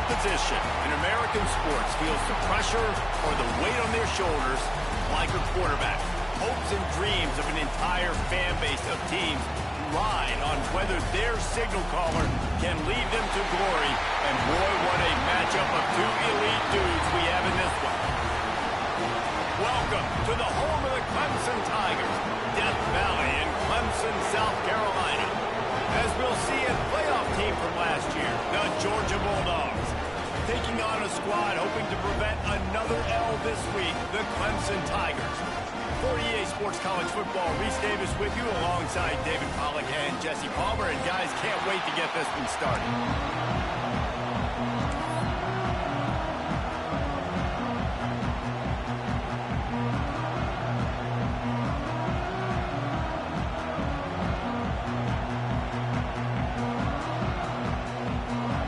position in American sports feels the pressure or the weight on their shoulders like a quarterback. Hopes and dreams of an entire fan base of teams ride on whether their signal caller can lead them to glory. And boy, what a matchup of two elite dudes we have in this one. Welcome to the home of the Clemson Tigers, Death Valley in Clemson, South Carolina. As we'll see, a playoff team from last year, the Georgia Bulldogs, taking on a squad hoping to prevent another L this week, the Clemson Tigers. 48 Sports College Football, Reese Davis with you alongside David Pollack and Jesse Palmer. And guys, can't wait to get this one started.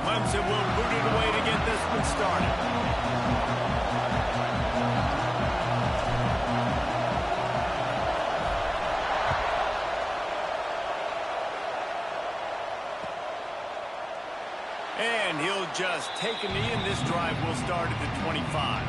Clemson will boot it away to get this one started. And he'll just take a knee, and this drive will start at the 25.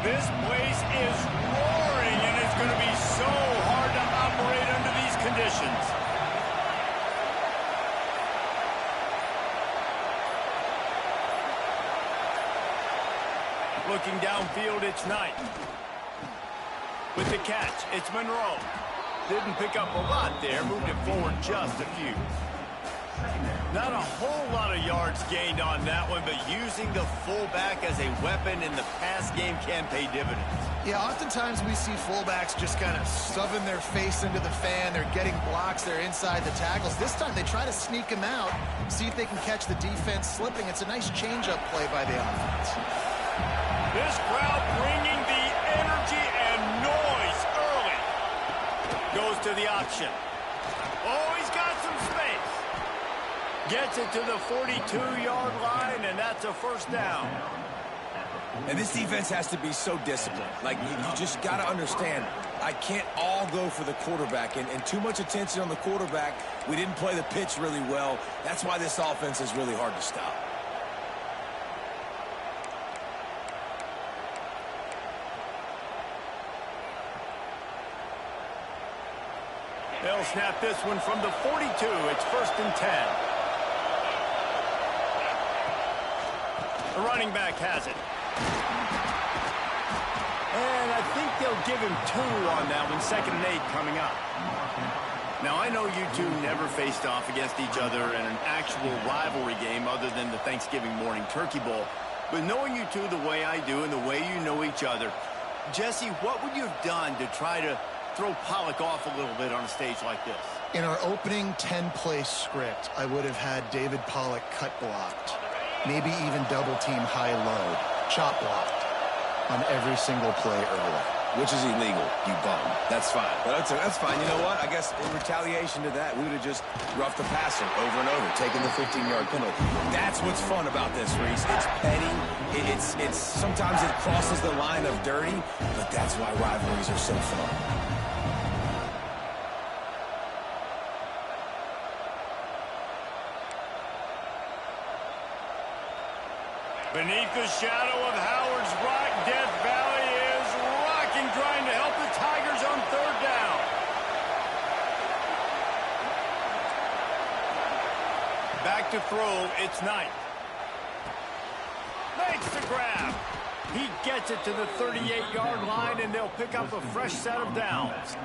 This place is roaring, and it's going to be so hard to operate under these conditions. Looking downfield, it's Knight. With the catch, it's Monroe. Didn't pick up a lot there, moved it forward just a few. Not a whole lot of yards gained on that one, but using the fullback as a weapon in the pass game can pay dividends. Yeah, oftentimes we see fullbacks just kind of stuffing their face into the fan. They're getting blocks. They're inside the tackles. This time they try to sneak him out, see if they can catch the defense slipping. It's a nice change-up play by the offense. This crowd bringing the energy and noise early. Goes to the option. Oh, he's got some space. Gets it to the 42-yard line, and that's a first down. And this defense has to be so disciplined. Like, you just got to understand, I can't all go for the quarterback. And too much attention on the quarterback. We didn't play the pitch really well. That's why this offense is really hard to stop. They'll snap this one from the 42. It's 1st and 10. The running back has it. And I think they'll give him 2 on that one. 2nd and 8 coming up. Now, I know you two never faced off against each other in an actual rivalry game other than the Thanksgiving morning Turkey Bowl. But knowing you two the way I do and the way you know each other, Jesse, what would you have done to try to throw Pollack off a little bit on a stage like this? In our opening 10-play script, I would have had David Pollack cut blocked, maybe even double-team high-low, chop blocked on every single play early. Which is illegal, you bum. That's fine. But that's fine. You know what? I guess in retaliation to that, we would have just roughed the passer over and over, taking the 15-yard penalty. That's what's fun about this, Reese. It's petty. It's sometimes it crosses the line of dirty, but that's why rivalries are so fun. Beneath the shadow of Howard's Rock, Death Valley is rocking, trying to help the Tigers on 3rd down. Back to throw, it's Knight. Makes the grab. He gets it to the 38-yard line, and they'll pick up a fresh set of downs.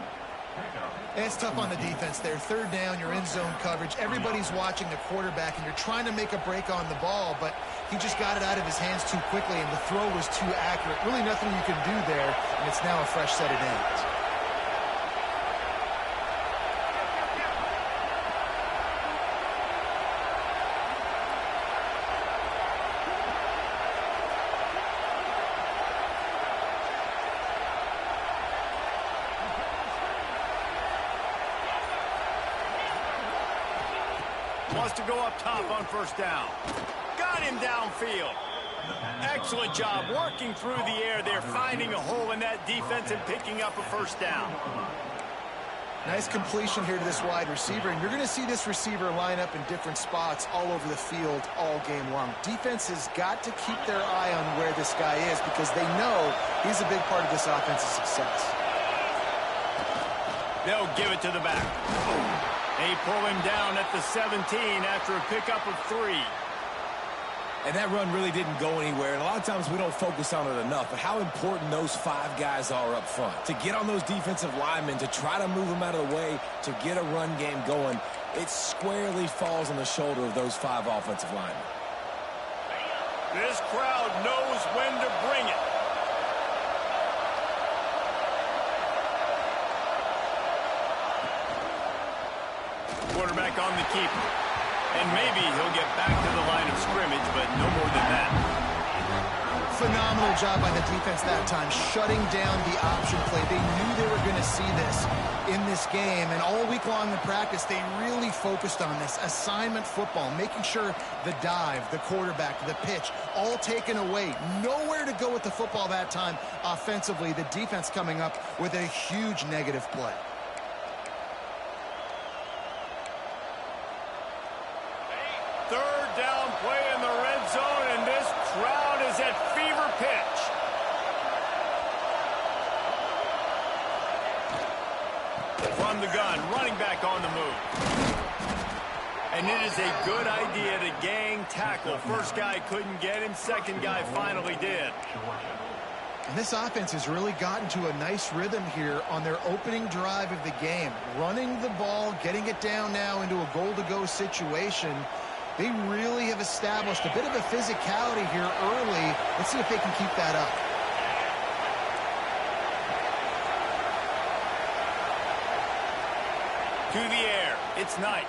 It's tough on the defense there. 3rd down, you're in zone coverage. Everybody's watching the quarterback, and you're trying to make a break on the ball, but he just got it out of his hands too quickly, and the throw was too accurate. Really nothing you can do there, and it's now a fresh set of downs. wants to go up top on first down. Got him downfield. Excellent job working through the air there, finding a hole in that defense and picking up a first down. Nice completion here to this wide receiver, and you're going to see this receiver line up in different spots all over the field all game long. Defense has got to keep their eye on where this guy is because they know he's a big part of this offense's success. They'll give it to the back. They pull him down at the 17 after a pickup of 3. And that run really didn't go anywhere. And a lot of times we don't focus on it enough. But how important those 5 guys are up front. To get on those defensive linemen, to try to move them out of the way, to get a run game going, it squarely falls on the shoulder of those 5 offensive linemen. This crowd knows when to bring it. Quarterback on the keeper. And maybe he'll get back to the line of scrimmage, but no more than that. Phenomenal job by the defense that time, shutting down the option play. They knew they were going to see this in this game, and all week long in practice, they really focused on this assignment football, making sure the dive, the quarterback, the pitch, all taken away. Nowhere to go with the football that time offensively. The defense coming up with a huge negative play. Third down play in the red zone, and this crowd is at fever pitch. From the gun, running back on the move. And it is a good idea to gang tackle. First guy couldn't get him, second guy finally did. And this offense has really gotten to a nice rhythm here on their opening drive of the game. Running the ball, getting it down now into a goal-to-go situation. They really have established a bit of a physicality here early. Let's see if they can keep that up. To the air, it's Knight.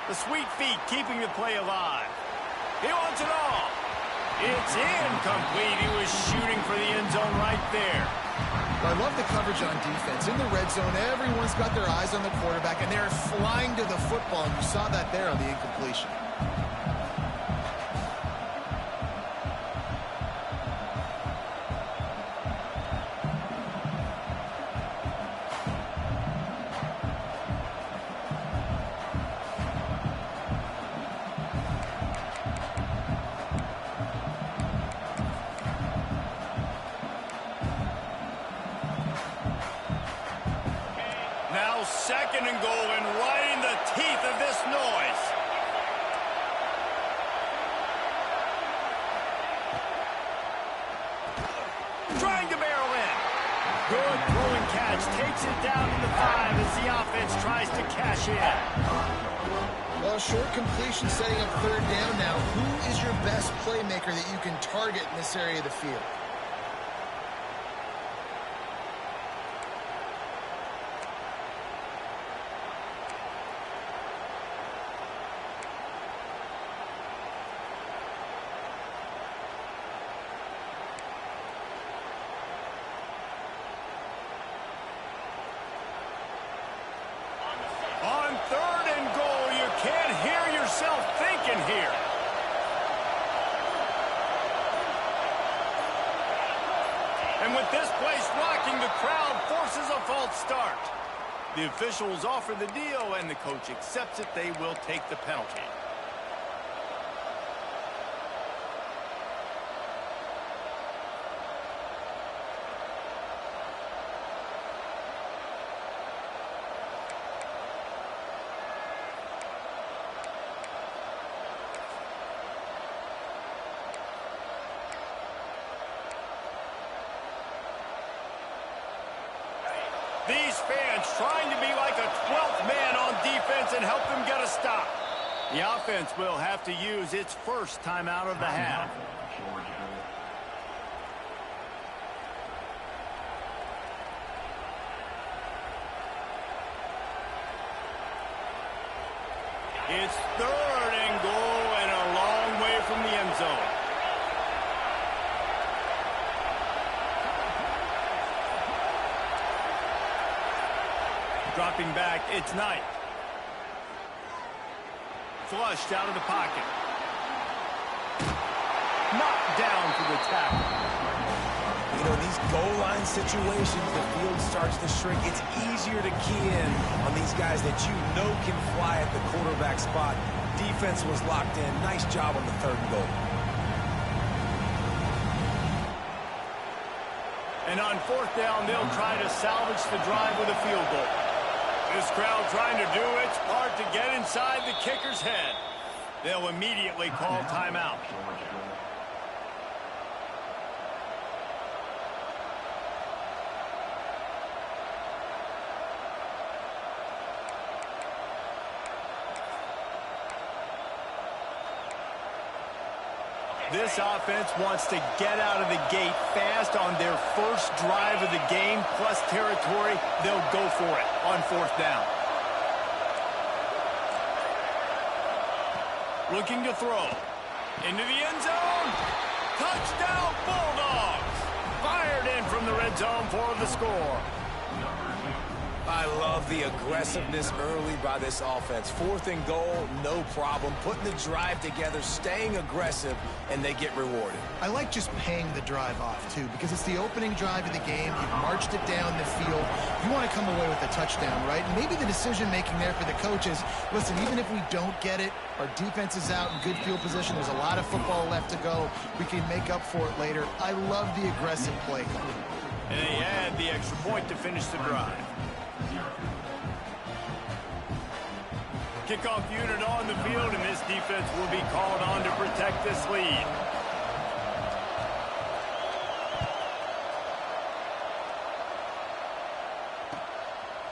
The sweet feet keeping the play alive. He wants it all. It's incomplete. He was shooting for the end zone right there. I love the coverage on defense. In the red zone, everyone's got their eyes on the quarterback, and they're flying to the football, and you saw that there on the incompletion. Now second and goal, and right in the teeth of this noise. Trying to barrel in. Good throw and catch. Takes it down to the 5 as the offense tries to cash in. Well, short completion setting up third down now. Who is your best playmaker that you can target in this area of the field? On third and goal, you can't hear yourself thinking here. And with this place rocking, the crowd forces a false start. The officials offer the deal, and the coach accepts it. They will take the penalty. These fans trying to be like a 12th man on defense and help them get a stop. The offense will have to use its first timeout of the half. It's third and goal and a long way from the end zone. Dropping back, it's Knight. flushed out of the pocket. Knocked down for the tackle. You know, these goal line situations, the field starts to shrink. It's easier to key in on these guys that you know can fly at the quarterback spot. Defense was locked in. Nice job on the 3rd and goal. And on 4th down, they'll try to salvage the drive with a field goal. This crowd trying to do its part to get inside the kicker's head. They'll immediately call timeout. This offense wants to get out of the gate fast on their first drive of the game, plus territory. They'll go for it on 4th down. Looking to throw. Into the end zone. Touchdown, Bulldogs. Fired in from the red zone for the score. I love the aggressiveness early by this offense. 4th and goal, no problem. Putting the drive together, staying aggressive, and they get rewarded. I like just paying the drive off, too, because it's the opening drive of the game. You've marched it down the field. You want to come away with a touchdown, right? And maybe the decision-making there for the coaches, listen, even if we don't get it, our defense is out in good field position. There's a lot of football left to go. We can make up for it later. I love the aggressive play call. And they add the extra point to finish the drive. Kickoff unit on the field, and this defense will be called on to protect this lead.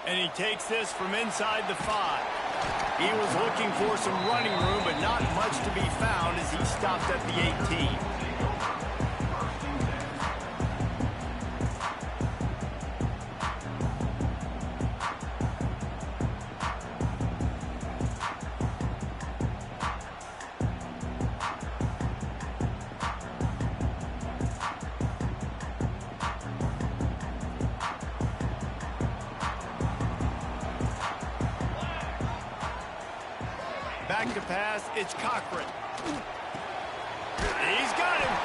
And he takes this from inside the 5. He was looking for some running room, but not much to be found as he stopped at the 18. Back to pass, it's Cochran. He's got him.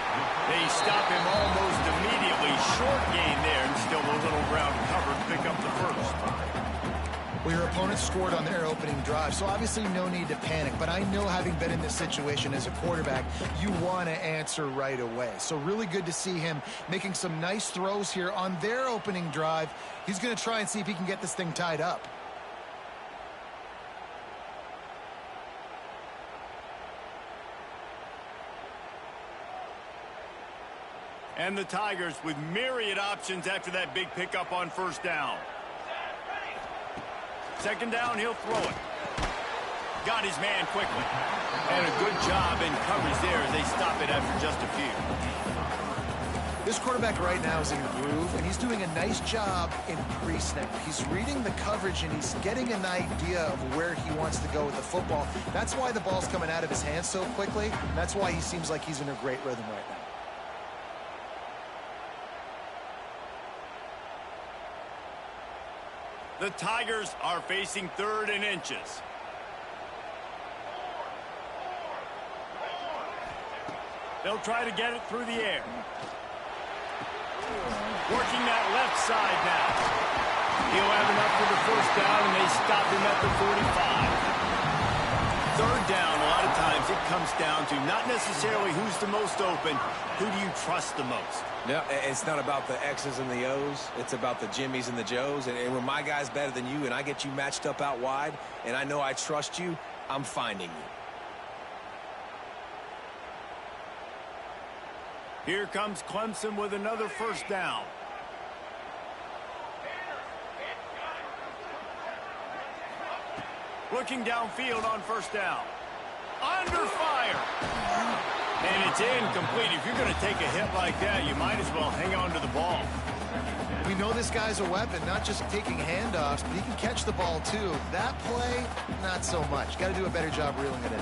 They stop him almost immediately. Short gain there, and still a little ground covered. Pick up the first. Well, your opponent scored on their opening drive, so obviously no need to panic. But I know, having been in this situation as a quarterback, you want to answer right away. So really good to see him making some nice throws here on their opening drive. He's going to try and see if he can get this thing tied up. And the Tigers with myriad options after that big pickup on 1st down. 2nd down, he'll throw it. Got his man quickly. And a good job in coverage there as they stop it after just a few. This quarterback right now is in the groove, and he's doing a nice job in pre-snap. He's reading the coverage, and he's getting an idea of where he wants to go with the football. That's why the ball's coming out of his hands so quickly. That's why he seems like he's in a great rhythm right now. The Tigers are facing 3rd and inches. They'll try to get it through the air. Working that left side now. He'll have enough for the 1st down, and they stop him at the 45. 3rd down, a lot of times it comes down to not necessarily who's the most open, who do you trust the most? No, it's not about the X's and the O's. It's about the Jimmies and the Joes. And when my guy's better than you and I get you matched up out wide and I know I trust you, I'm finding you. Here comes Clemson with another 1st down. Looking downfield on 1st down. Under fire. And it's incomplete. If you're going to take a hit like that, you might as well hang on to the ball. We know this guy's a weapon, not just taking handoffs, but he can catch the ball too. That play, not so much. Got to do a better job reeling it in.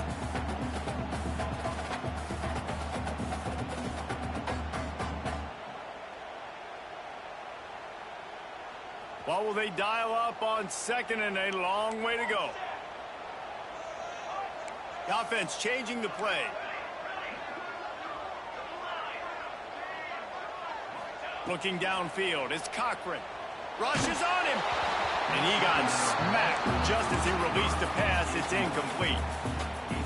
What will they dial up on 2nd and a long way to go? The offense changing the play. Looking downfield, it's Cochran. Rushes on him. And he got smacked just as he released the pass. It's incomplete.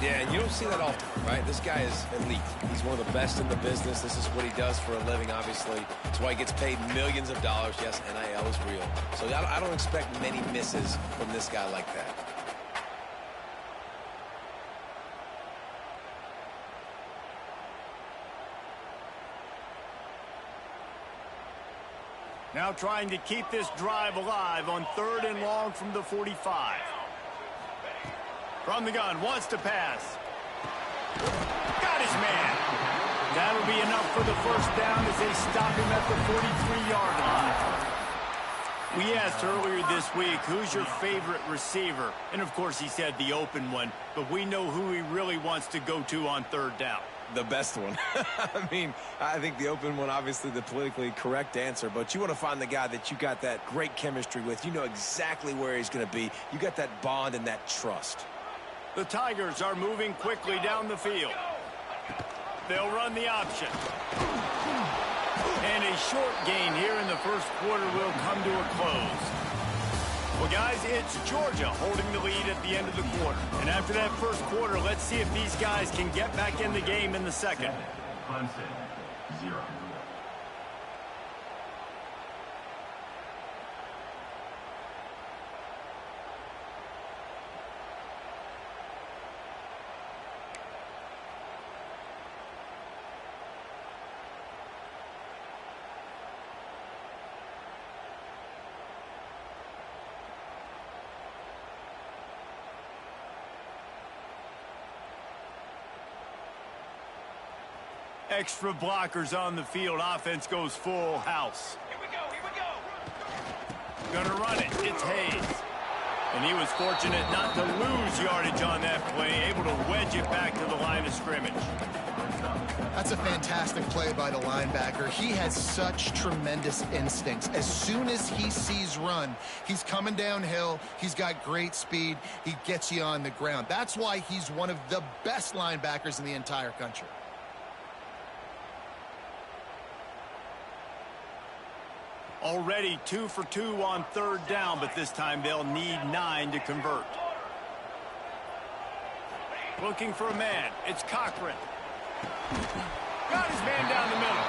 Yeah, and you don't see that often, right? This guy is elite. He's one of the best in the business. This is what he does for a living, obviously. That's why he gets paid millions of dollars. Yes, NIL is real. So I don't expect many misses from this guy like that. Now trying to keep this drive alive on 3rd and long from the 45. From the gun, wants to pass. Got his man. That'll be enough for the first down as they stop him at the 43-yard line. We asked earlier this week, who's your favorite receiver? And, of course, he said the open one. But we know who he really wants to go to on 3rd down. The best one. I mean, I think the open one, obviously the politically correct answer, but you want to find the guy that you got that great chemistry with. You know exactly where he's going to be. You got that bond and that trust. The Tigers are moving quickly down the field. They'll run the option. And a short gain here in the first quarter will come to a close. Well, guys, it's Georgia holding the lead at the end of the quarter. And after that first quarter, let's see if these guys can get back in the game in the second. Clemson, 0. Extra blockers on the field. Offense goes full house. Here we go. Gonna run it. It's Hayes. And he was fortunate not to lose yardage on that play, able to wedge it back to the line of scrimmage. That's a fantastic play by the linebacker. He has such tremendous instincts. As soon as he sees run, he's coming downhill. He's got great speed. He gets you on the ground. That's why he's one of the best linebackers in the entire country. Already 2 for 2 on 3rd down, but this time they'll need 9 to convert. Looking for a man. It's Cochran. Got his man down the middle.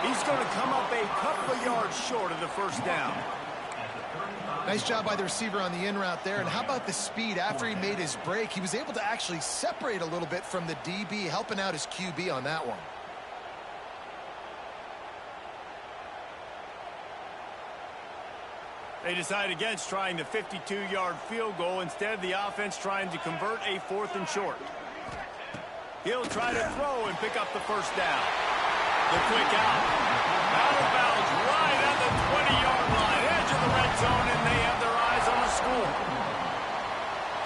He's going to come up a couple of yards short of the first down. Nice job by the receiver on the in route there. And how about the speed? After he made his break, he was able to actually separate a little bit from the DB, helping out his QB on that one. They decide against trying the 52-yard field goal. Instead, the offense trying to convert a 4th and short. He'll try to throw and pick up the first down. The quick out. Out of bounds right at the 20-yard line. Edge of the red zone, and they have their eyes on the score.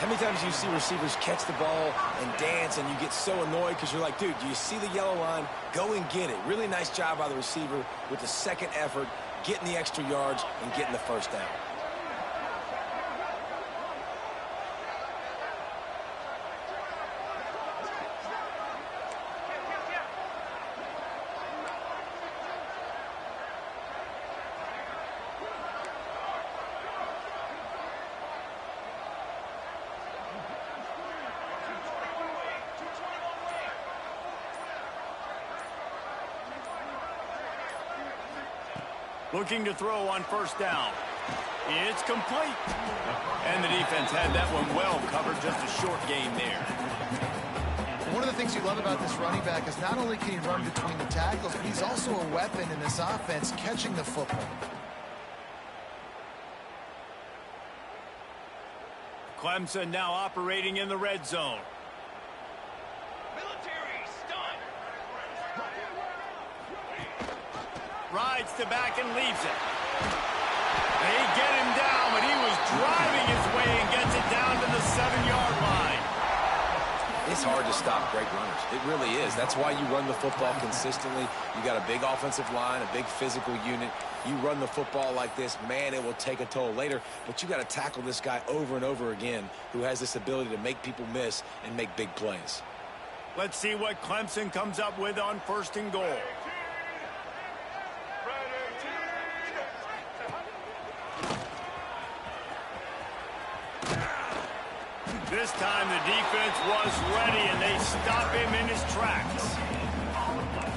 How many times do you see receivers catch the ball and dance and you get so annoyed because you're like, dude, do you see the yellow line? Go and get it. Really nice job by the receiver with the second effort, getting the extra yards and getting the first down. Looking to throw on first down. It's complete. And the defense had that one well covered, just a short gain there. One of the things you love about this running back is not only can he run between the tackles, but he's also a weapon in this offense, catching the football. Clemson now operating in the red zone. Rides to back and leaves it. They get him down, but he was driving his way and gets it down to the 7-yard line. It's hard to stop great runners. It really is. That's why you run the football consistently. You got a big offensive line, a big physical unit. You run the football like this, man, it will take a toll later. But you got to tackle this guy over and over again who has this ability to make people miss and make big plays. Let's see what Clemson comes up with on 1st and goal. This time the defense was ready, and they stop him in his tracks.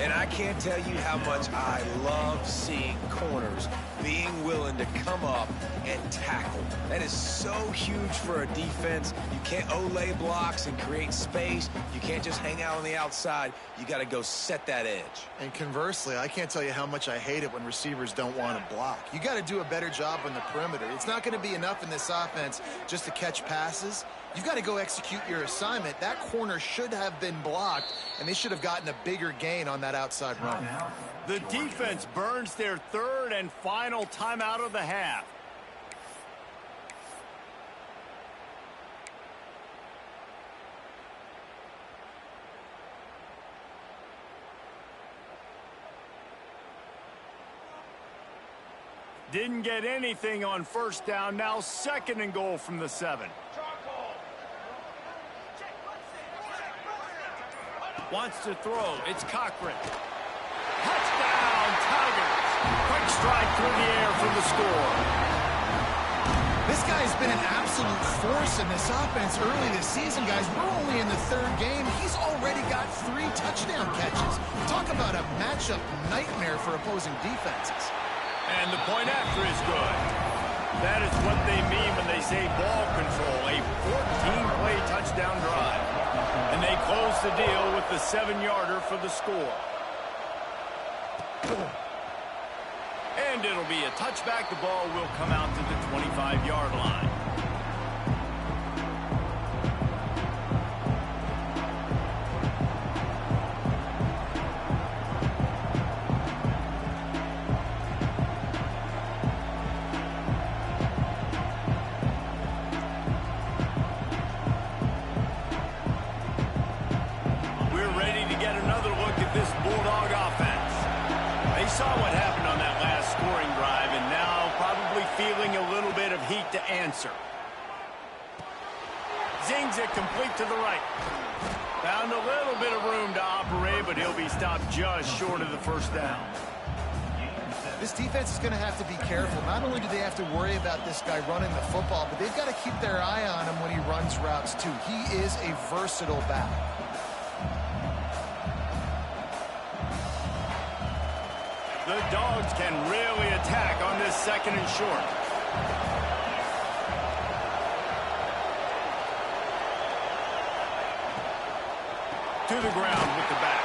And I can't tell you how much I love seeing corners being willing to come up and tackle. That is so huge for a defense. You can't olay blocks and create space. You can't just hang out on the outside. You got to go set that edge. And conversely, I can't tell you how much I hate it when receivers don't want to block. You got to do a better job on the perimeter. It's not going to be enough in this offense just to catch passes. You've got to go execute your assignment. That corner should have been blocked, and they should have gotten a bigger gain on that outside run. The defense burns their 3rd and final timeout of the half. Didn't get anything on 1st down. Now 2nd and goal from the 7. Wants to throw. It's Cochran. Touchdown, Tigers. Quick strike through the air for the score. This guy's been an absolute force in this offense early this season, guys. We're only in the 3rd game. He's already got 3 touchdown catches. Talk about a matchup nightmare for opposing defenses. And the point after is good. That is what they mean when they say ball control. A 14-play touchdown drive. And they close the deal with the 7-yarder for the score. And it'll be a touchback. The ball will come out to the 25-yard line. Saw what happened on that last scoring drive, and now probably feeling a little bit of heat to answer. Zings it complete to the right. Found a little bit of room to operate, but he'll be stopped just short of the 1st down. This defense is going to have to be careful. Not only do they have to worry about this guy running the football, but they've got to keep their eye on him when he runs routes, too. He is a versatile back. The Dogs can really attack on this 2nd and short. To the ground with the back.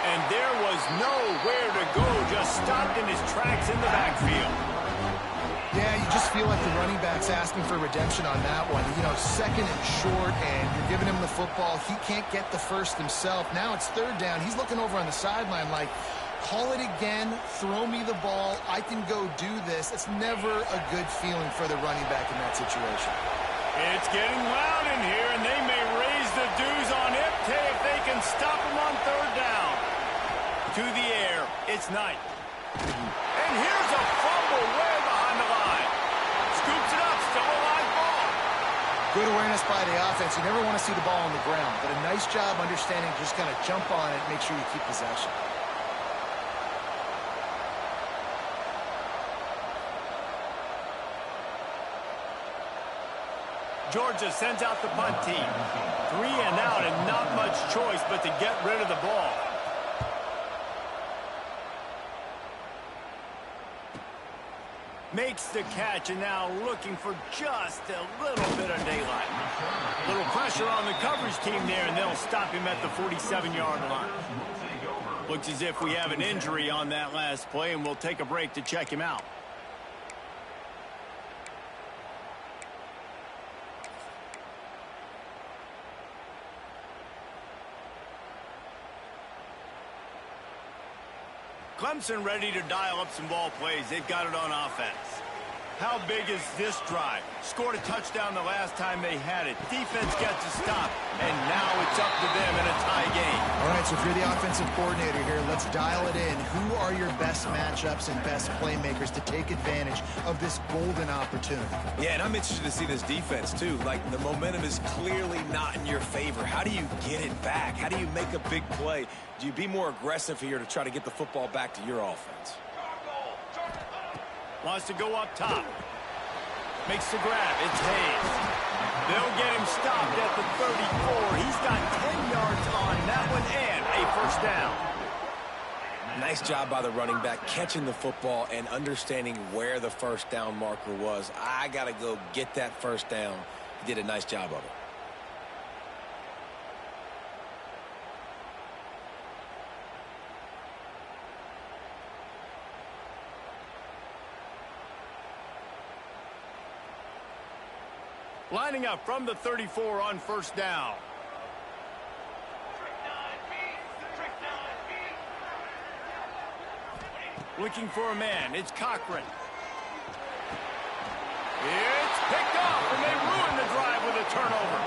And there was nowhere to go, just stopped in his tracks in the backfield. Yeah, you just feel like the running back's asking for redemption on that one. You know, 2nd and short, and you're giving him the football. He can't get the 1st himself. Now it's 3rd down. He's looking over on the sideline like, call it again, throw me the ball, I can go do this. It's never a good feeling for the running back in that situation. It's getting loud in here, and they may raise the dues on Ipte if they can stop him on 3rd down. To the air, it's Knight. And here's a fumble way behind the line. Scoops it up, still a live ball. Good awareness by the offense. You never want to see the ball on the ground, but a nice job understanding just kind of jump on it, make sure you keep possession. Georgia sends out the punt team. 3 and out and not much choice but to get rid of the ball. Makes the catch and now looking for just a little bit of daylight. Little pressure on the coverage team there, and they'll stop him at the 47-yard line. Looks as if we have an injury on that last play, and we'll take a break to check him out. Clemson ready to dial up some ball plays. They've got it on offense. How big is this drive? Scored a touchdown the last time they had it. Defense gets a stop, and now it's up to them in a tie game. All right, so if you're the offensive coordinator here, let's dial it in. Who are your best matchups and best playmakers to take advantage of this golden opportunity? Yeah, and I'm interested to see this defense, too. Like, the momentum is clearly not in your favor. How do you get it back? How do you make a big play? Do you be more aggressive here to try to get the football back to your offense? Wants to go up top. Makes the grab. It's Hayes. They'll get him stopped at the 34. He's got 10 yards on that one and a first down. Nice job by the running back, catching the football and understanding where the first down marker was. I got to go get that first down. He did a nice job of it. Lining up from the 34 on first down. Looking for a man. It's Cochran. It's picked off, and they ruin the drive with a turnover.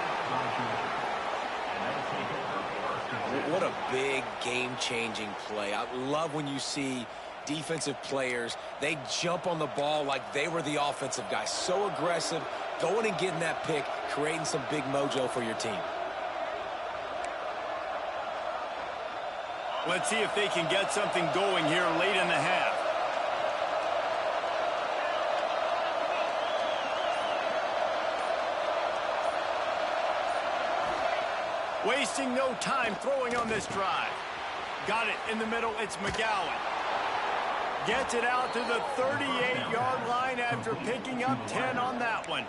What a big game-changing play. I love when you see defensive players, they jump on the ball like they were the offensive guy. So aggressive, going and getting that pick, creating some big mojo for your team. Let's see if they can get something going here late in the half. Wasting no time throwing on this drive. Got it in the middle. It's McGowan. Gets it out to the 38-yard line after picking up 10 on that one.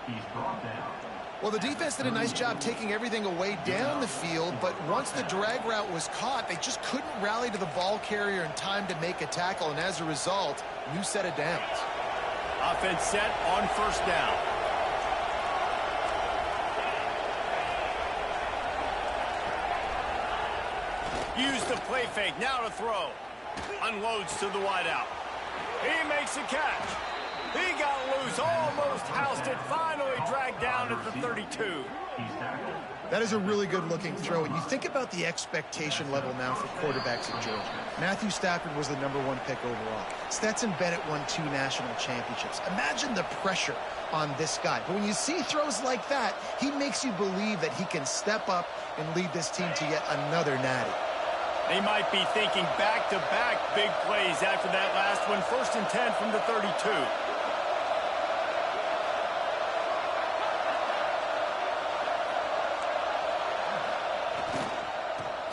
Well, the defense did a nice job taking everything away down the field, but once the drag route was caught, they just couldn't rally to the ball carrier in time to make a tackle, and as a result, new set of downs. Offense set on first down. Use the play fake, now to throw. Unloads to the wideout. He makes a catch. He got loose, almost housed it, finally dragged down at the 32. That is a really good-looking throw, and you think about the expectation level now for quarterbacks in Georgia. Matthew Stafford was the #1 pick overall. Stetson Bennett won 2 national championships. Imagine the pressure on this guy. But when you see throws like that, he makes you believe that he can step up and lead this team to yet another natty. They might be thinking back-to-back big plays after that last one. 1st and 10 from the 32.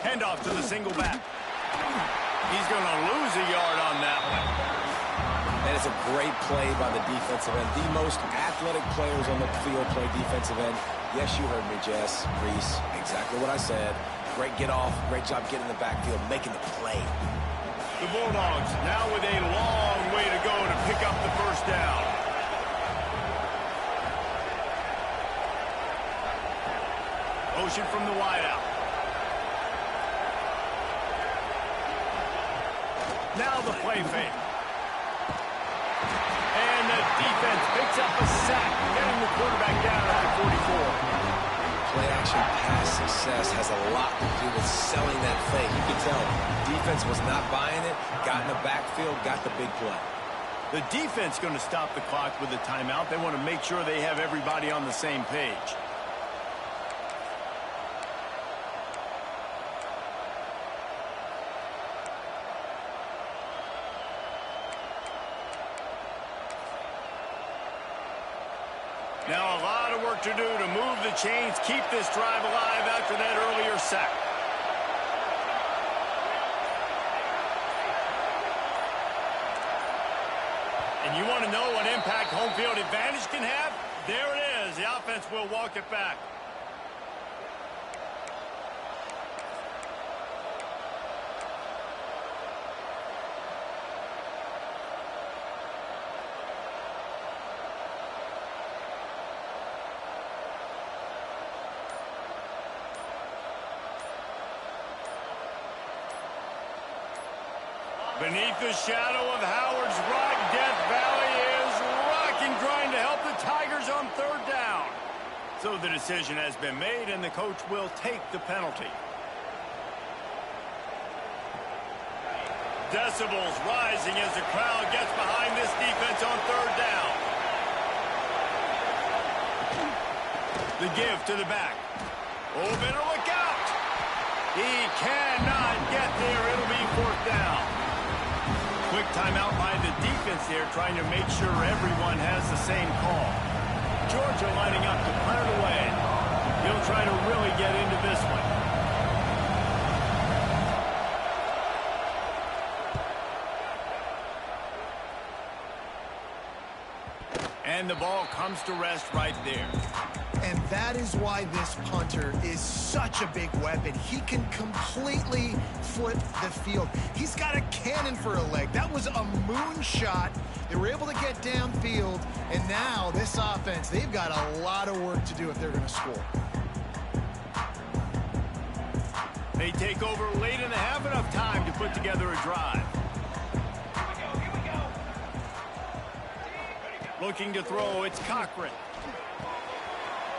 Handoff to the single back. He's going to lose a yard on that one. And it's a great play by the defensive end. The most athletic players on the field play defensive end. Yes, you heard me, Jess, Reese. Exactly what I said. Great get off. Great job getting in the backfield, making the play. The Bulldogs now with a long way to go to pick up the first down. Motion from the wideout. Now the play fake. And the defense picks up a sack, getting the quarterback down at the 44. Play-action pass success has a lot to do with selling that fake. You can tell defense was not buying it, got in the backfield, got the big play. The defense going to stop the clock with a timeout. They want to make sure they have everybody on the same page. Now a lot of work to do to move the chains, keep this drive alive after that earlier sack. And you want to know what impact home field advantage can have? There it is. The offense will walk it back. Beneath the shadow of Howard's rock, Death Valley is rocking, grinding So the decision has been made, and the coach will take the penalty. Decibels rising as the crowd gets behind this defense on third down. The give to the back. Oh, better look out. He cannot get there. It'll be fourth down. Quick timeout by the defense there, trying to make sure everyone has the same call. Georgia lining up to punt it away. He'll try to really get into this one. And the ball comes to rest right there. And that is why this punter is such a big weapon. He can completely flip the field. He's got a cannon for a leg. That was a moonshot. They were able to get downfield, and now this offense, they've got a lot of work to do if they're going to score. They take over late and have enough time to put together a drive. Here we go. Looking to throw, it's Cochran.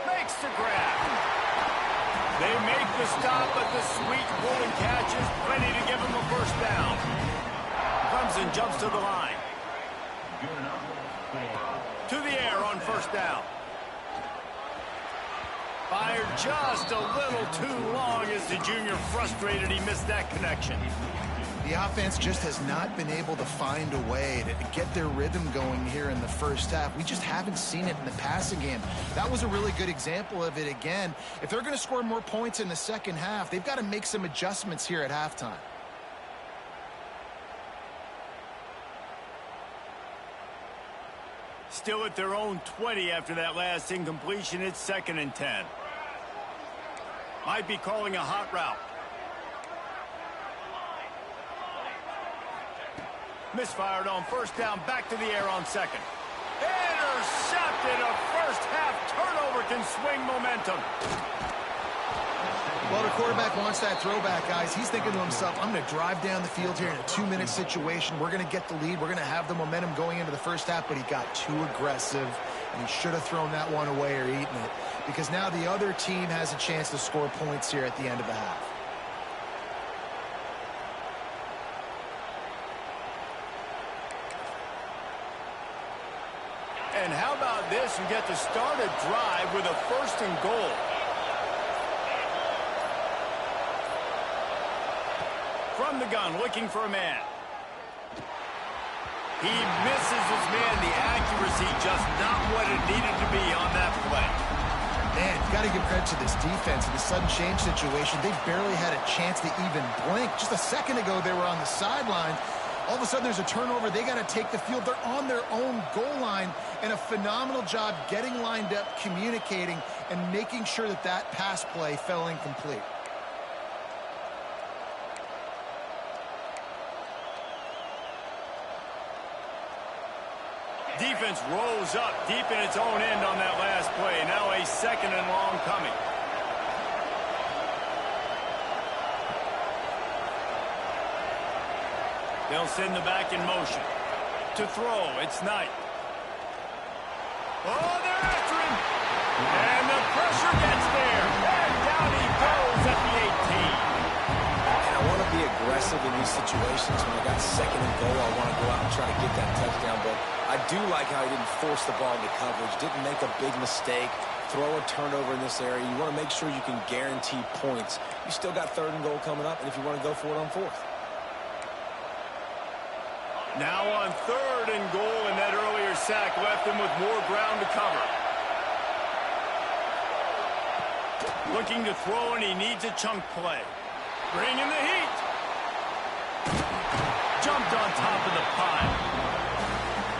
Makes the grab. They make the stop, but the sweet pulling catch is plenty to give them a first down. Clemson jumps to the line. To the air on first down. Fired just a little too long as the junior frustrated he missed that connection. The offense just has not been able to find a way to get their rhythm going here in the first half. We just haven't seen it in the passing game. That was a really good example of it again. If they're going to score more points in the second half, they've got to make some adjustments here at halftime. Still at their own 20 after that last incompletion. It's 2nd and 10. Might be calling a hot route. Misfired on first down, back to the air on second. Intercepted. A first half turnover can swing momentum. Well, the quarterback wants that throwback, guys. He's thinking to himself, I'm going to drive down the field here in a 2-minute situation. We're going to get the lead. We're going to have the momentum going into the first half, but he got too aggressive, and he should have thrown that one away or eaten it, because now the other team has a chance to score points here at the end of the half. And how about this? You get to start a drive with a 1st and goal. From the gun, looking for a man. He misses his man. The accuracy just not what it needed to be on that play. Man, you got to give credit to this defense. In the sudden change situation, they barely had a chance to even blink. Just a second ago, they were on the sidelines. All of a sudden, there's a turnover. They got to take the field. They're on their own goal line, and a phenomenal job getting lined up, communicating, and making sure that that pass play fell incomplete. Defense rose up deep in its own end on that last play. Now a 2nd and long coming. They'll send the back in motion. To throw, it's Knight. Oh, they're after him. And the pressure gets there. And down he goes at the 18. And I want to be aggressive in these situations. When I got 2nd and goal, I want to go out and try to get that touchdown. But I do like how he didn't force the ball into coverage, didn't make a big mistake, throw a turnover in this area. You want to make sure you can guarantee points. You still got 3rd and goal coming up, and if you want to go for it on 4th. Now on 3rd and goal, and that earlier sack left him with more ground to cover. Looking to throw, and he needs a chunk play. Bringing the heat. Jumped on top of the pile.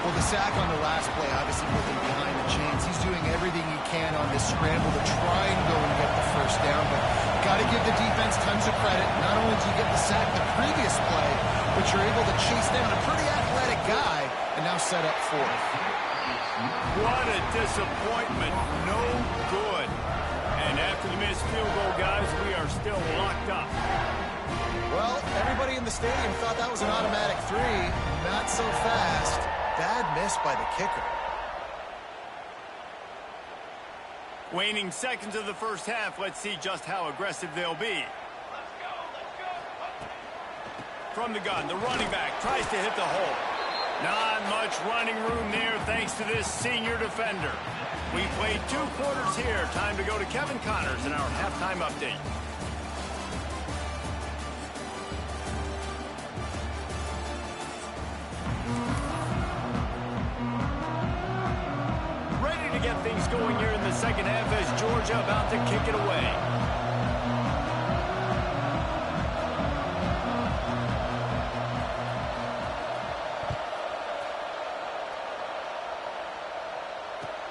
Well, the sack on the last play obviously put them behind the chains. He's doing everything he can on this scramble to try and go and get the first down, but got to give the defense tons of credit. Not only do you get the sack the previous play, but you're able to chase down a pretty athletic guy and now set up 4th. What a disappointment. No good. And after the missed field goal, guys, we are still locked up. Well, everybody in the stadium thought that was an automatic 3. Not so fast. Bad miss by the kicker. Waning seconds of the first half. Let's see just how aggressive they'll be. From the gun, the running back tries to hit the hole. Not much running room there thanks to this senior defender. We played 2 quarters here. Time to go to Kevin Connors in our halftime update. Ready to get things going here in the second half as Georgia about to kick it away.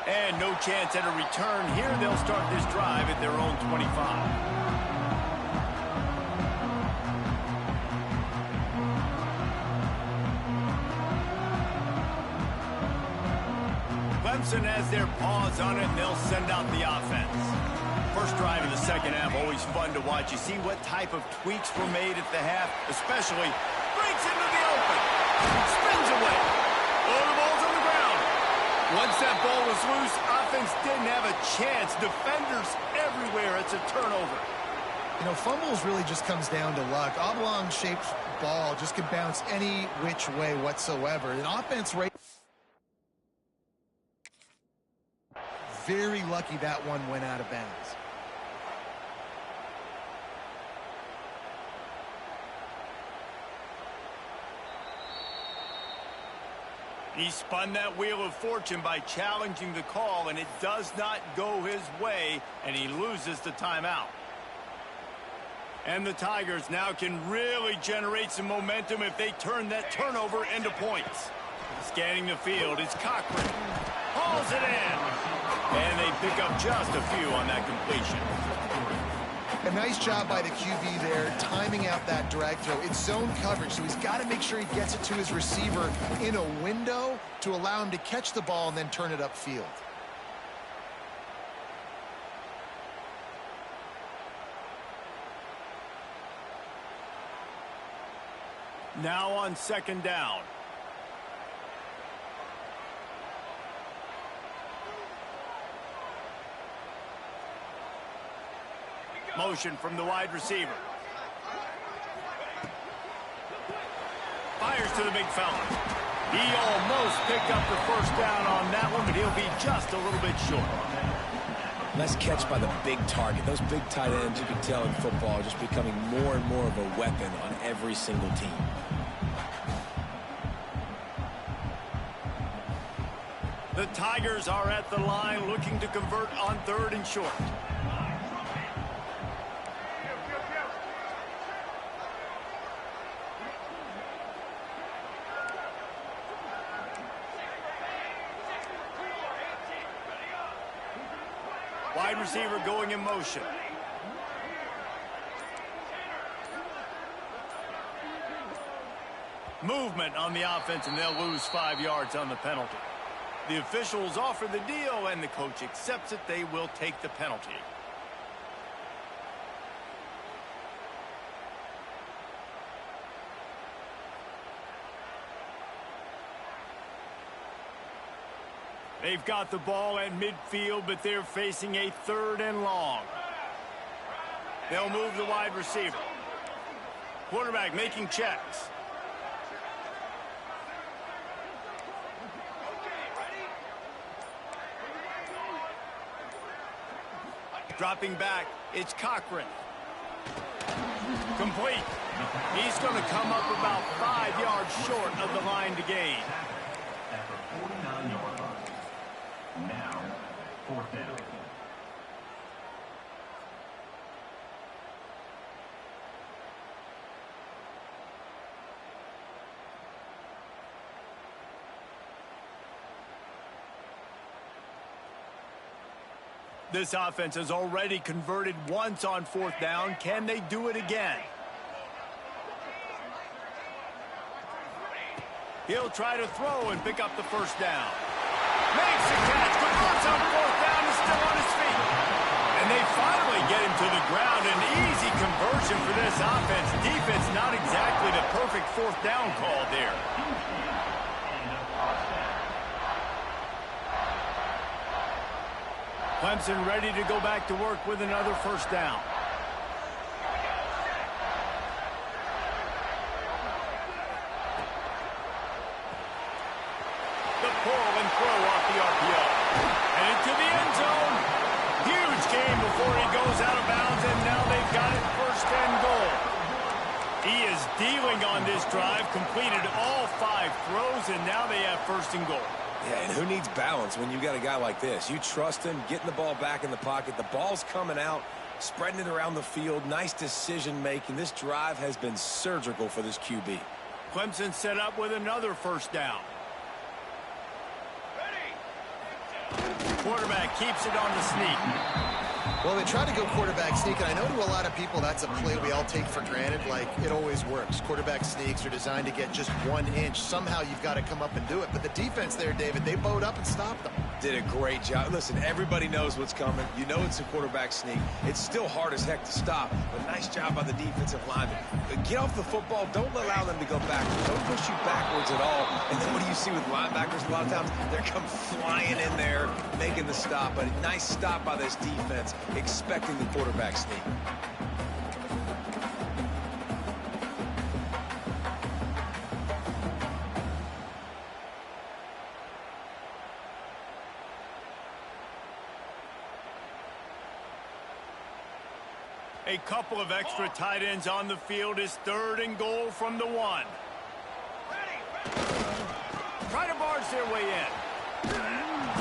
And no chance at a return here. They'll start this drive at their own 25. Clemson has their paws on it, and they'll send out the offense. First drive of the second half, always fun to watch. You see what type of tweaks were made at the half, especially breaks into the open. Spins away. Oh, the ball's on the ground. Once that ball was loose, offense didn't have a chance. Defenders everywhere. It's a turnover. You know, fumbles really just comes down to luck. Oblong-shaped ball just can bounce any which way whatsoever. An offense right. Very lucky that one went out of bounds. He spun that wheel of fortune by challenging the call, and it does not go his way, and he loses the timeout. And the Tigers now can really generate some momentum if they turn that turnover into points. Scanning the field, it's Cochran. Hauls it in. And they pick up just a few on that completion. A nice job by the QB there, timing out that drag throw. It's zone coverage, so he's got to make sure he gets it to his receiver in a window to allow him to catch the ball and then turn it upfield. Now on second down. Motion from the wide receiver. Fires to the big fella. He almost picked up the first down on that one, but he'll be just a little bit short. Nice catch by the big target. Those big tight ends, you can tell in football, are just becoming more and more of a weapon on every single team. The Tigers are at the line looking to convert on 3rd and short. Wide receiver going in motion. Movement on the offense, and they'll lose 5 yards on the penalty. The officials offer the deal, and the coach accepts it. They will take the penalty. They've got the ball at midfield, but they're facing a 3rd and long. They'll move the wide receiver. Quarterback making checks. Dropping back, it's Cochran. Complete. He's going to come up about 5 yards short of the line to gain. At the 49-yard line. Now, 4th down. This offense has already converted once on 4th down. Can they do it again? He'll try to throw and pick up the first down. Makes the catch. Converts on 4th down. Is still on his feet. And they finally get him to the ground. An easy conversion for this offense. Defense not exactly the perfect 4th down call there. Clemson ready to go back to work with another first down. The pull and throw off the RPO. And into the end zone. Huge gain before he goes out of bounds, and now they've got it first and goal. He is dealing on this drive, completed all 5 throws, and now they have first and goal. Yeah, and who needs balance when you got a guy like this? You trust him, getting the ball back in the pocket. The ball's coming out, spreading it around the field. Nice decision-making. This drive has been surgical for this QB. Clemson set up with another first down. Quarterback keeps it on the sneak. Well, they try to go quarterback sneak, and I know to a lot of people that's a play we all take for granted, like it always works. Quarterback sneaks are designed to get just 1 inch. Somehow you've got to come up and do it. But the defense there, David, they bowed up and stopped them. Did a great job. Listen, everybody knows what's coming. You know it's a quarterback sneak. It's still hard as heck to stop, but nice job by the defensive lineman. Get off the football. Don't allow them to go backwards. Don't push you backwards at all. And then what do you see with linebackers a lot of times? They're come flying in there, making the stop. But a nice stop by this defense, expecting the quarterback sneak. A couple of extra tight ends on the field is 3rd and goal from the 1. Try to barge their way in.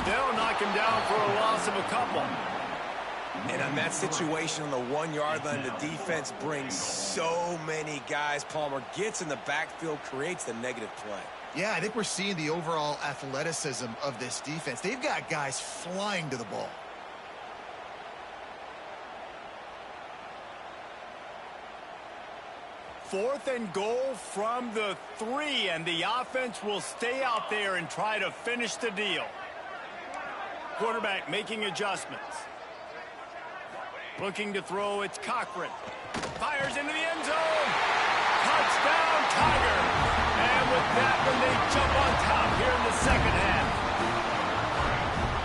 They'll knock him down for a loss of a couple. And on that situation on the 1-yard line, the defense brings so many guys. Palmer gets in the backfield, creates the negative play. Yeah, I think we're seeing the overall athleticism of this defense. They've got guys flying to the ball. Fourth and goal from the 3, and the offense will stay out there and try to finish the deal. Quarterback making adjustments. Looking to throw, it's Cochran. Fires into the end zone. Touchdown, Tiger. And with that one, they jump on top here in the second half.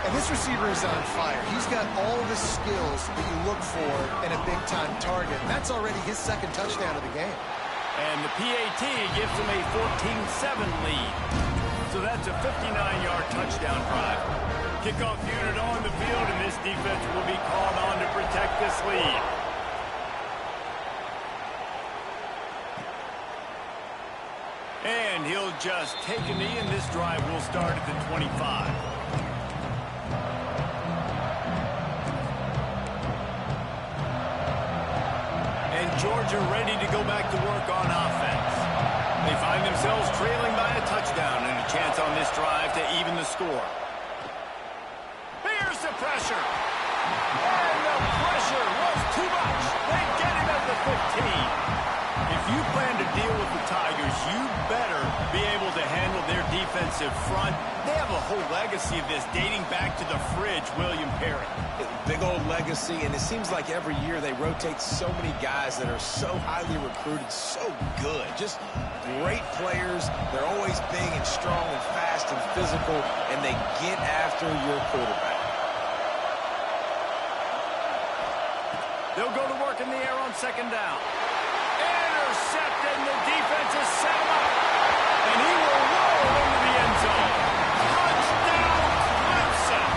And this receiver is on fire. He's got all the skills that you look for in a big-time target. That's already his 2nd touchdown of the game. And the PAT gives them a 14-7 lead. So that's a 59-yard touchdown drive. Kickoff unit on the field, and this defense will be called on to protect this lead. And he'll just take a knee, and this drive will start at the 25. Georgia ready to go back to work on offense. They find themselves trailing by a touchdown and a chance on this drive to even the score. Here's the pressure. And the pressure was too much. They get him at the 15. If you plan to deal with the Tigers, you better be able to handle their defensive front. They have a whole legacy of this dating back to the fridge, William Perry. Big old legacy, and it seems like every year they rotate so many guys that are so highly recruited, so good. Just great players. They're always big and strong and fast and physical, and they get after your quarterback. They'll go to work in the air on 2nd down. Intercepted, and the defense has set him up. And he will roll into the end zone. Touchdown, Clemson.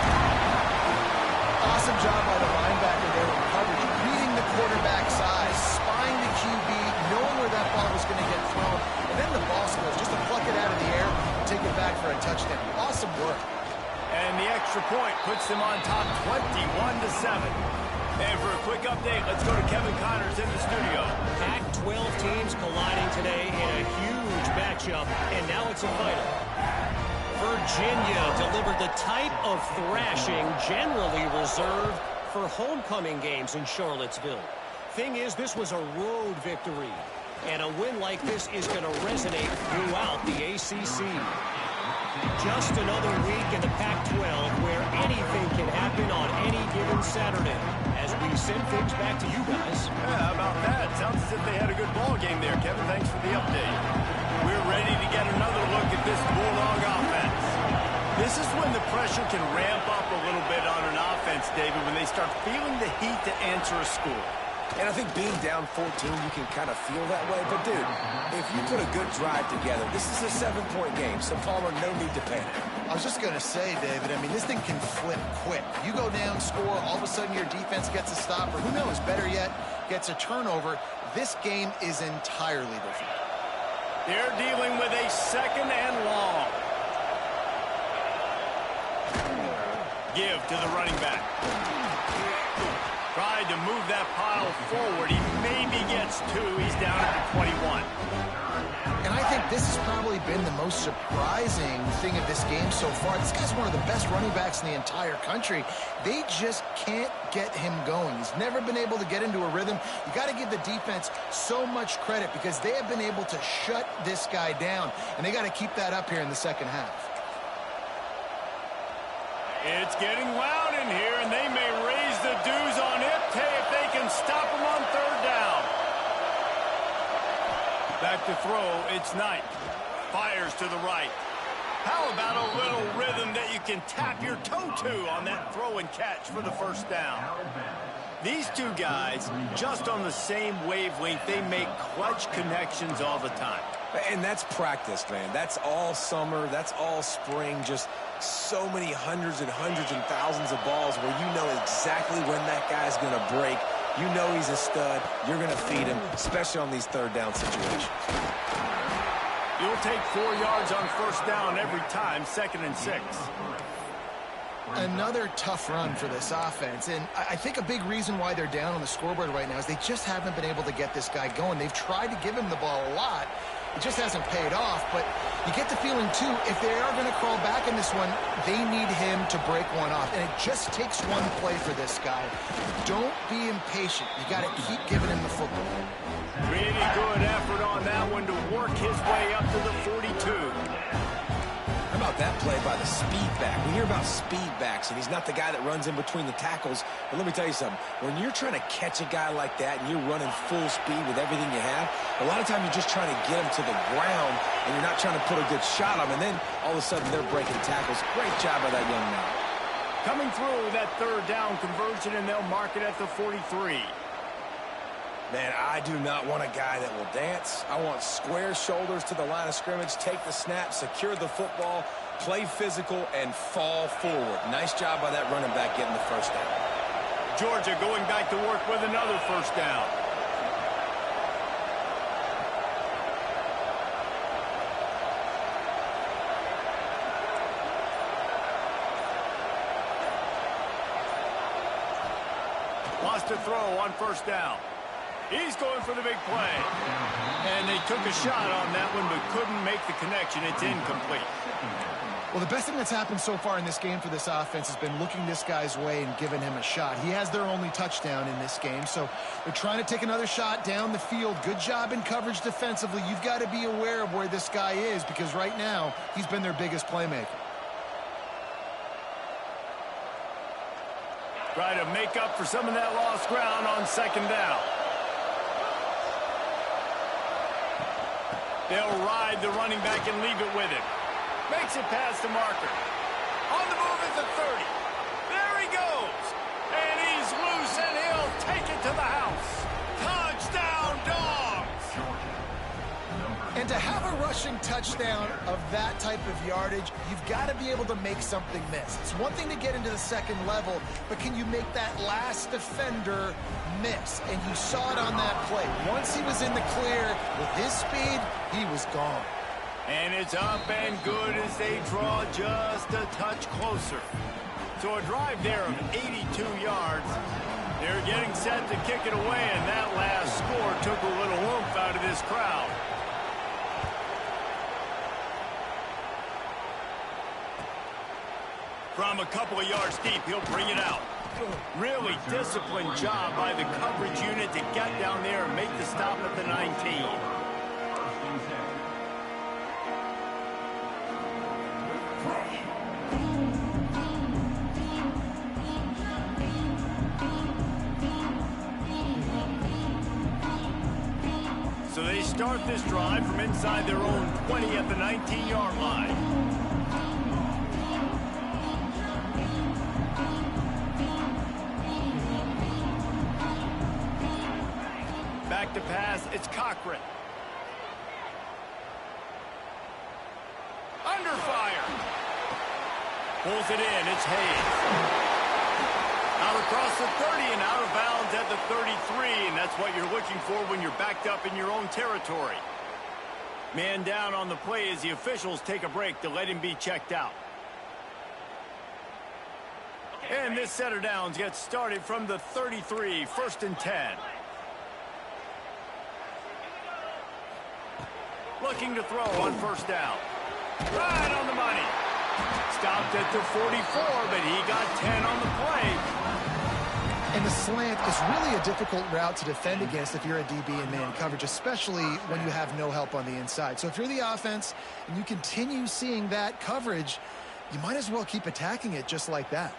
Awesome job by the linebacker there in coverage, reading the quarterback's eyes, spying the QB, knowing where that ball was going to get thrown, and then the ball skills just to pluck it out of the air and take it back for a touchdown. Awesome work. And the extra point puts them on top 21-7. And for a quick update, let's go to Kevin Connors in the studio. Pac-12 teams colliding today in a huge matchup, and now it's a final. Virginia delivered the type of thrashing generally reserved for homecoming games in Charlottesville. Thing is, this was a road victory, and a win like this is going to resonate throughout the ACC. Just another week in the Pac-12 where anything can happen on any given Saturday. As we send things back to you guys. Yeah, how about that? Sounds as if they had a good ball game there, Kevin. Thanks for the update. We're ready to get another look at this Bulldog offense. This is when the pressure can ramp up a little bit on an offense, David, when they start feeling the heat to answer a score. And I think being down 14, you can kind of feel that way. But, dude, if you put a good drive together, this is a 7-point game, so Palmer, no need to panic. I was just going to say, David, I mean, this thing can flip quick. You go down, score, all of a sudden your defense gets a stop, or who knows, better yet, gets a turnover. This game is entirely different. They're dealing with a 2nd and long. Give to the running back. Tried to move that pile forward. He maybe gets 2. He's down at the 21. And I think this has probably been the most surprising thing of this game so far. This guy's one of the best running backs in the entire country. They just can't get him going. He's never been able to get into a rhythm. You got to give the defense so much credit because they have been able to shut this guy down, and they got to keep that up here in the second half. It's getting loud in here, and they may raise the dues on it if they can stop him on 3rd down. Back to throw, it's Knight. Fires to the right. How about a little rhythm that you can tap your toe to on that throw and catch for the 1st down? These two guys, just on the same wavelength, they make clutch connections all the time. And that's practice, man. That's all summer. That's all spring. Just so many hundreds and thousands of balls where you know exactly when that guy's going to break. You know he's a stud. You're going to feed him, especially on these 3rd down situations. You'll take 4 yards on 1st down every time, 2nd and 6. Another tough run for this offense, and I think a big reason why they're down on the scoreboard right now is they just haven't been able to get this guy going. They've tried to give him the ball a lot. It just hasn't paid off, but you get the feeling, too, if they are going to crawl back in this one, they need him to break one off, and it just takes one play for this guy. Don't be impatient. You got to keep giving him the football. Really good effort on that one to work his way up to the 42. How about that play by the speed back? We hear about speed backs, and he's not the guy that runs in between the tackles. But let me tell you something. When you're trying to catch a guy like that and you're running full speed with everything you have, a lot of times you're just trying to get him to the ground, and you're not trying to put a good shot on him. And then all of a sudden they're breaking tackles. Great job by that young man. Coming through that 3rd down conversion, and they'll mark it at the 43. Man, I do not want a guy that will dance. I want square shoulders to the line of scrimmage, take the snap, secure the football, play physical, and fall forward. Nice job by that running back getting the 1st down. Georgia going back to work with another 1st down. Lost a throw on 1st down. He's going for the big play. And they took a shot on that one but couldn't make the connection. It's incomplete. Well, the best thing that's happened so far in this game for this offense has been looking this guy's way and giving him a shot. He has their only touchdown in this game, so they're trying to take another shot down the field. Good job in coverage defensively. You've got to be aware of where this guy is because right now he's been their biggest playmaker. Try to make up for some of that lost ground on 2nd down. They'll ride the running back and leave it with him. Makes it past the marker. On the move at the 30. There he goes. And he's loose, and he'll take it to the house. Touchdown, Dogs! And to have a rushing touchdown of that type of yardage, you've got to be able to make something miss. It's one thing to get into the 2nd level, but can you make that last defender miss? And you saw it on that play. Once he was in the clear with his speed, he was gone. And it's up and good as they draw just a touch closer. So a drive there of 82 yards. They're getting set to kick it away, and that last score took a little oomph out of this crowd. From a couple of yards deep, he'll bring it out. Really disciplined job by the coverage unit to get down there and make the stop at the 19. So they start this drive from inside their own 20 at the 19-yard line. Back to pass, it's Cochran. Under fire. Pulls it in, it's Hayes. Out across the 30 and out of bounds at the 33, and that's what you're looking for when you're backed up in your own territory. Man down on the play as the officials take a break to let him be checked out. And this set of downs gets started from the 33, 1st and 10. Looking to throw on 1st down. Right on the money. Stopped at the 44, but he got 10 on the play. And the slant is really a difficult route to defend against if you're a DB in man coverage, especially when you have no help on the inside. So if you're the offense and you continue seeing that coverage, you might as well keep attacking it just like that.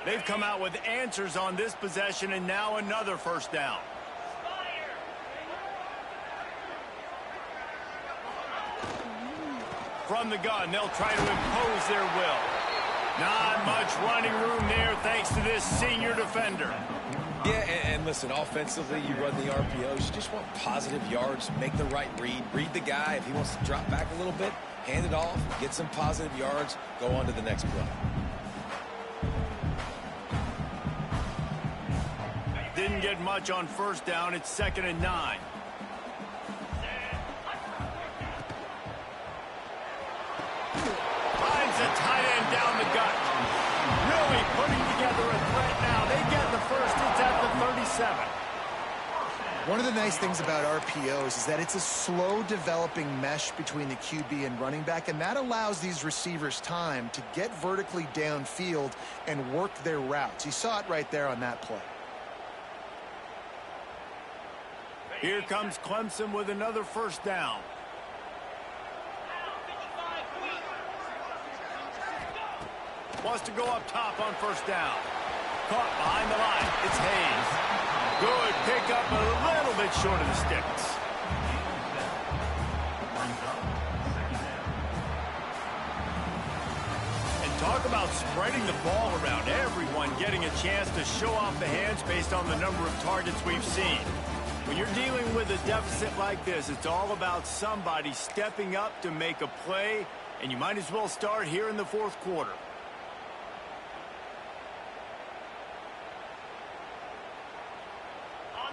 They've come out with answers on this possession, and now another 1st down. From the gun, they'll try to impose their will. Not much running room there thanks to this senior defender. Yeah, and listen, offensively, you run the RPOs. You just want positive yards, make the right read the guy. If he wants to drop back a little bit, hand it off, get some positive yards, go on to the next play. Didn't get much on 1st down. It's 2nd and 9. Finds a tight end down the gut. Really putting together a threat now. They get the 1st. It's at the 37. One of the nice things about RPOs is that it's a slow developing mesh between the QB and running back, and that allows these receivers time to get vertically downfield and work their routes. You saw it right there on that play. Here comes Clemson with another 1st down. Wants to go up top on 1st down. Caught behind the line. It's Hayes. Good pickup, a little bit short of the sticks. And talk about spreading the ball around. Everyone getting a chance to show off the hands based on the number of targets we've seen. When you're dealing with a deficit like this, it's all about somebody stepping up to make a play, and you might as well start here in the 4th quarter.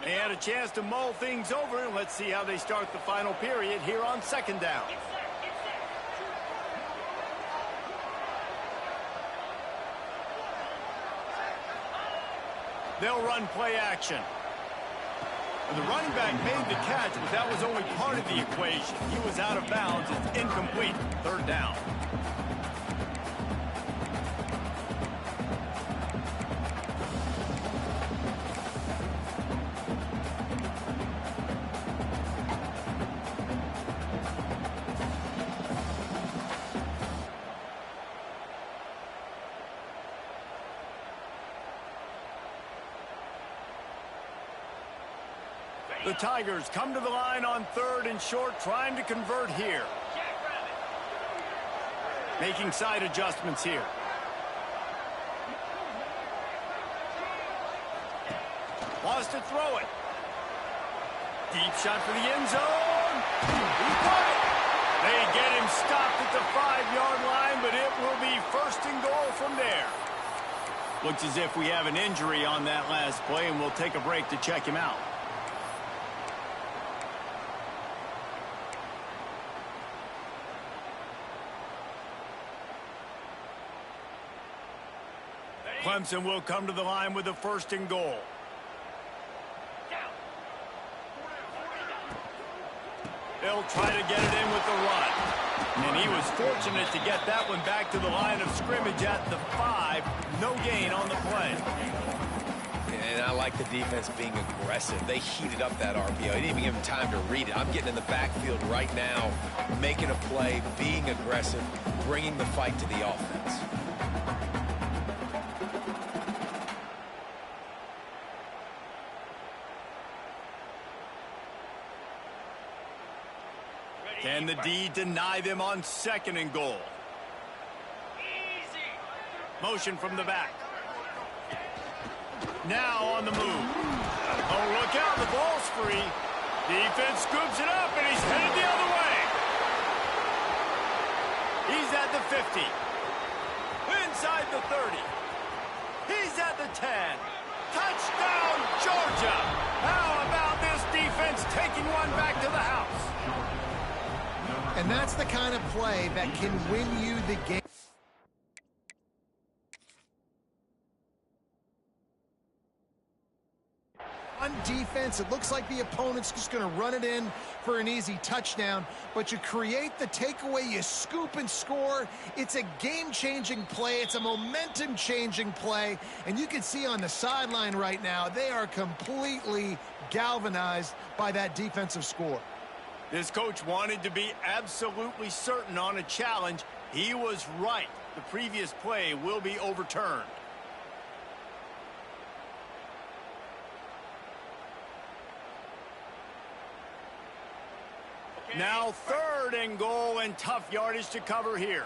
They had a chance to mull things over, and let's see how they start the final period here on 2nd down. They'll run play action. The running back made the catch, but that was only part of the equation. He was out of bounds. It's incomplete. 3rd down. The Tigers come to the line on 3rd and short, trying to convert here. Making side adjustments here. Wants to throw it. Deep shot for the end zone. He caught it. They get him stopped at the 5-yard line, but it will be 1st and goal from there. Looks as if we have an injury on that last play, and we'll take a break to check him out. Clemson will come to the line with a 1st and goal. They'll try to get it in with the run. And he was fortunate to get that one back to the line of scrimmage at the 5. No gain on the play. And I like the defense being aggressive. They heated up that RPO. They didn't even give him time to read it. I'm getting in the backfield right now, making a play, being aggressive, bringing the fight to the offense. Can the D deny them on 2nd and goal? Motion from the back. Now on the move. Oh, look out, the ball's free. Defense scoops it up, and he's headed the other way. He's at the 50. Inside the 30. He's at the 10. Touchdown, Georgia! How about this defense taking one back to the house? And that's the kind of play that can win you the game. On defense, it looks like the opponent's just going to run it in for an easy touchdown, but you create the takeaway, you scoop and score. It's a game-changing play. It's a momentum-changing play, and you can see on the sideline right now, they are completely galvanized by that defensive score. This coach wanted to be absolutely certain on a challenge. He was right. The previous play will be overturned. Now 3rd and goal, and tough yardage to cover here.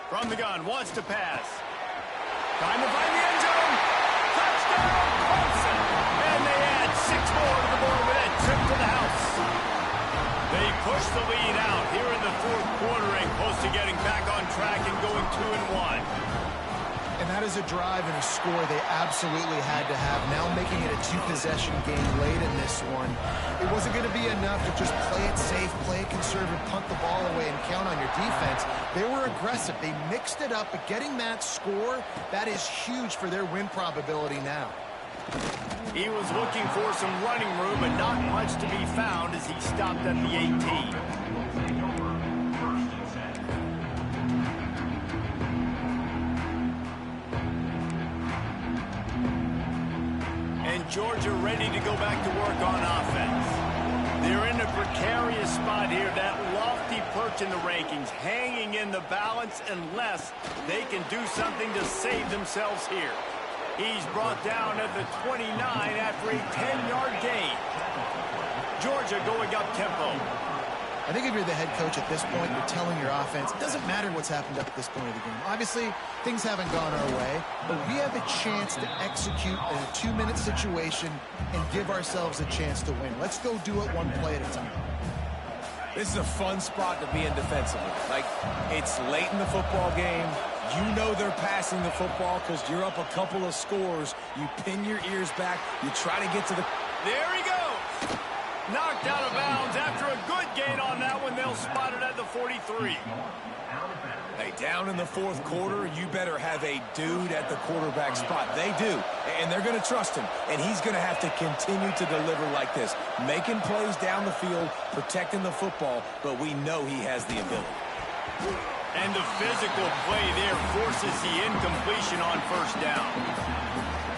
From the gun, wants to pass. Trying to find the end zone. Touchdown, Clemson. And they add 6 more to the board with that trip to the house. They push the lead out here in the 4th quarter and close to getting back on track and going 2-1. And that is a drive and a score they absolutely had to have. Now making it a 2-possession game late in this one. It wasn't going to be enough to just play it safe, play it conservative, punt the ball away, and count on your defense. They were aggressive. They mixed it up, but getting that score, that is huge for their win probability now. He was looking for some running room, but not much to be found as he stopped at the 18. Georgia ready to go back to work on offense. They're in a precarious spot here, that lofty perch in the rankings, hanging in the balance unless they can do something to save themselves here. He's brought down at the 29 after a 10-yard gain. Georgia going up tempo. I think if you're the head coach at this point, you're telling your offense, it doesn't matter what's happened up at this point of the game. Obviously, things haven't gone our way, but we have a chance to execute in a 2-minute situation and give ourselves a chance to win. Let's go do it one play at a time. This is a fun spot to be in defensively. Like, it's late in the football game. You know they're passing the football because you're up a couple of scores. You pin your ears back. You try to get to the... There he goes. Knocked out of bounds after a good gain on that one. They'll spot it at the 43. Hey, down in the 4th quarter, you better have a dude at the quarterback spot. They do, and they're going to trust him, and he's going to have to continue to deliver like this, making plays down the field, protecting the football, but we know he has the ability. And the physical play there forces the incompletion on 1st down.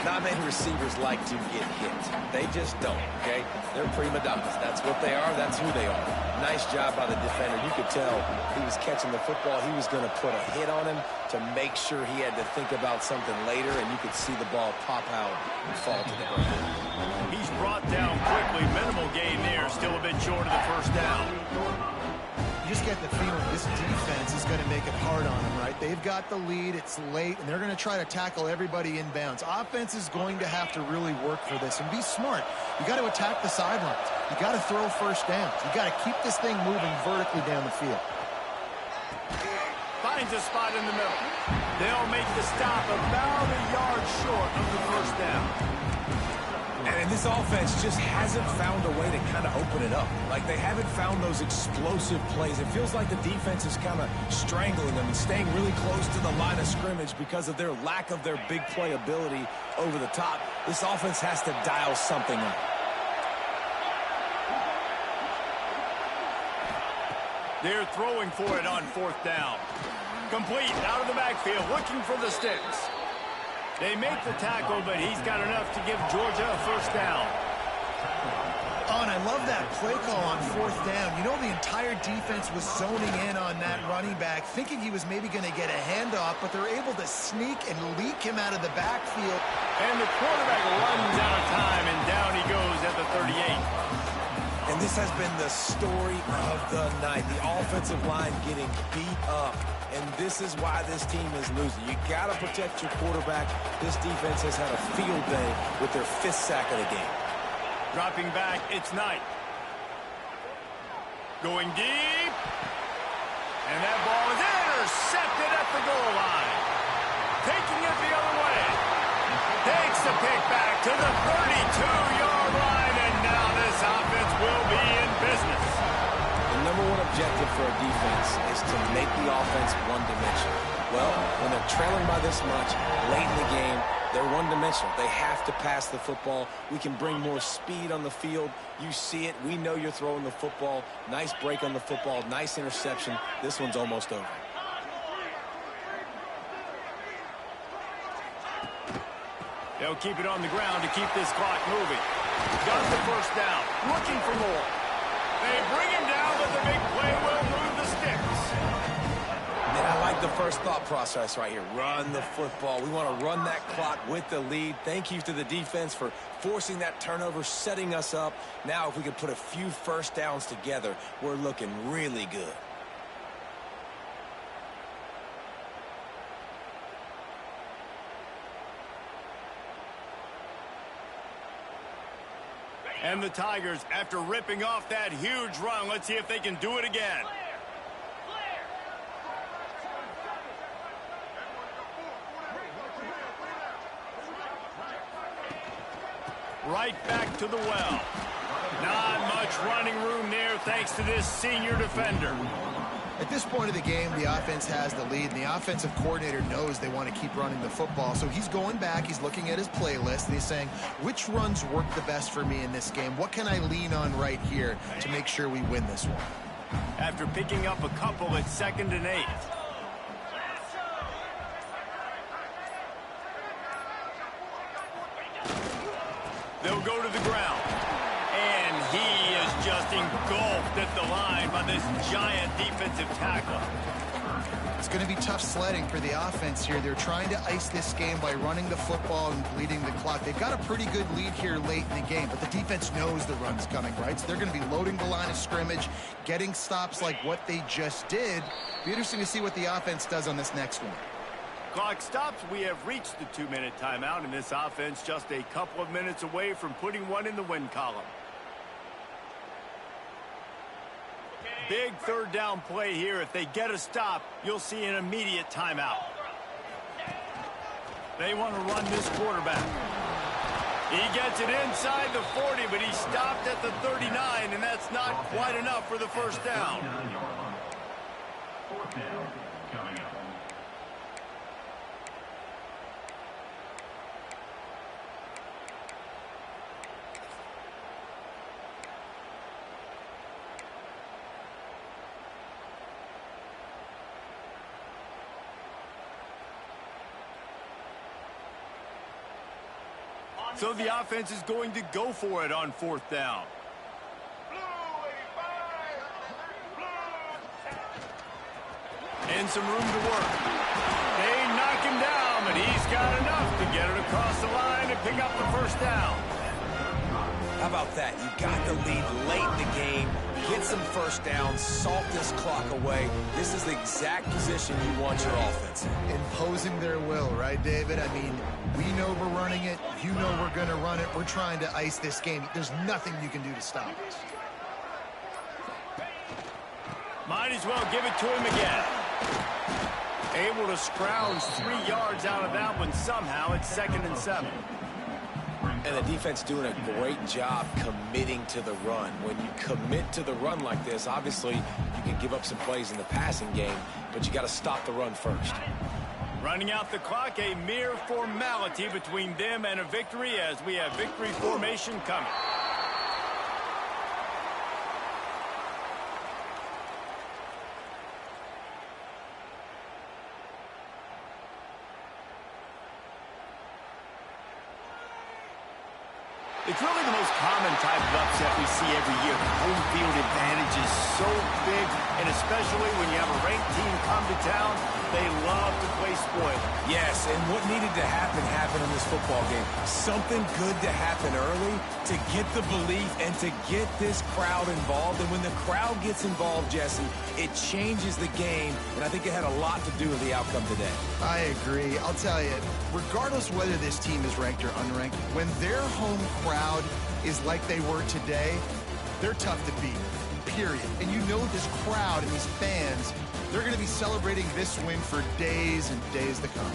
Not many receivers like to get hit. They just don't, okay? They're prima donnas. That's what they are. That's who they are. Nice job by the defender. You could tell he was catching the football. He was going to put a hit on him to make sure he had to think about something later, and you could see the ball pop out and fall to the ground. He's brought down quickly. Minimal gain there. Still a bit short of the 1st down. You just get the feeling this defense is going to make it hard on them, right? They've got the lead, it's late, and they're going to try to tackle everybody inbounds. Offense is going to have to really work for this and be smart. You got to attack the sidelines. You got to throw 1st downs. You got to keep this thing moving vertically down the field. Finds a spot in the middle. They'll make the stop about a yard short of the 1st down. And this offense just hasn't found a way to kind of open it up. Like, they haven't found those explosive plays. It feels like the defense is kind of strangling them and staying really close to the line of scrimmage because of their lack of their big play ability over the top. This offense has to dial something up. They're throwing for it on 4th down. Complete out of the backfield, looking for the sticks. They make the tackle, but he's got enough to give Georgia a 1st down. Oh, and I love that play call on 4th down. You know, the entire defense was zoning in on that running back, thinking he was maybe going to get a handoff, but they're able to sneak and leak him out of the backfield. And the quarterback runs out of time, and down he goes at the 38. And This has been the story of the night. The offensive line getting beat up, and this is why this team is losing. You got to protect your quarterback. This defense has had a field day with their 5th sack of the game. Dropping back, it's Knight. Going deep. And that ball is intercepted at the goal line. Taking it the other way. Takes the pick back to the 32-yard line, and now this offense will be in business. The number one objective for a defense is to make the offense one-dimensional. Well, when they're trailing by this much late in the game, they're one-dimensional. They have to pass the football. We can bring more speed on the field. You see it. We know you're throwing the football. Nice break on the football. Nice interception. This one's almost over. They'll keep it on the ground to keep this clock moving. Got the first down. Looking for more. They bring him down, but the big play will move the sticks. And I like the first thought process right here. Run the football. We want to run that clock with the lead. Thank you to the defense for forcing that turnover, setting us up. Now if we could put a few first downs together, we're looking really good. And the Tigers, after ripping off that huge run, let's see if they can do it again. Right back to the well. Not much running room there thanks to this senior defender. At this point of the game, the offense has the lead, and the offensive coordinator knows they want to keep running the football. So he's going back, he's looking at his playlist, and he's saying, which runs work the best for me in this game? What can I lean on right here to make sure we win this one? After picking up a couple at 2nd and 8. They'll go to the ground. And he is just engulfed at the line by this giant defensive tackle. It's going to be tough sledding for the offense here. They're trying to ice this game by running the football and bleeding the clock. They've got a pretty good lead here late in the game, but the defense knows the run's coming, right? So they're going to be loading the line of scrimmage, getting stops like what they just did. Be interesting to see what the offense does on this next one. Clock stops. We have reached the 2-minute timeout, and this offense just a couple of minutes away from putting one in the win column. Big 3rd down play here. If they get a stop, you'll see an immediate timeout. They want to run this quarterback. He gets it inside the 40, but he stopped at the 39, and that's not quite enough for the first down. 4th down coming up. So the offense is going to go for it on 4th down. And some room to work. They knock him down, but he's got enough to get it across the line and pick up the first down. How about that? You got the lead late in the game. Get some first downs, salt this clock away. This is the exact position you want your offense in. Imposing their will, right, David? I mean, we know we're running it. You know we're going to run it. We're trying to ice this game. There's nothing you can do to stop us. Might as well give it to him again. Able to scrounge 3 yards out of that one somehow. It's 2nd and 7. And the defense doing a great job committing to the run. When you commit to the run like this, obviously you can give up some plays in the passing game, but you got to stop the run first. Running out the clock, a mere formality between them and a victory as we have victory formation coming. It's really the most common type of upset we see every year. Home field advantage is so big, and especially when you have a ranked team come to town, they love to play spoiler. Yes, and what needed to happen happened in this football game. Something good to happen early to get the belief and to get this crowd involved. And when the crowd gets involved, Jesse, it changes the game, and I think it had a lot to do with the outcome today. I agree. I'll tell you, regardless whether this team is ranked or unranked, when their home crowd is like they were today, they're tough to beat, period. And you know this crowd and these fans, they're going to be celebrating this win for days and days to come.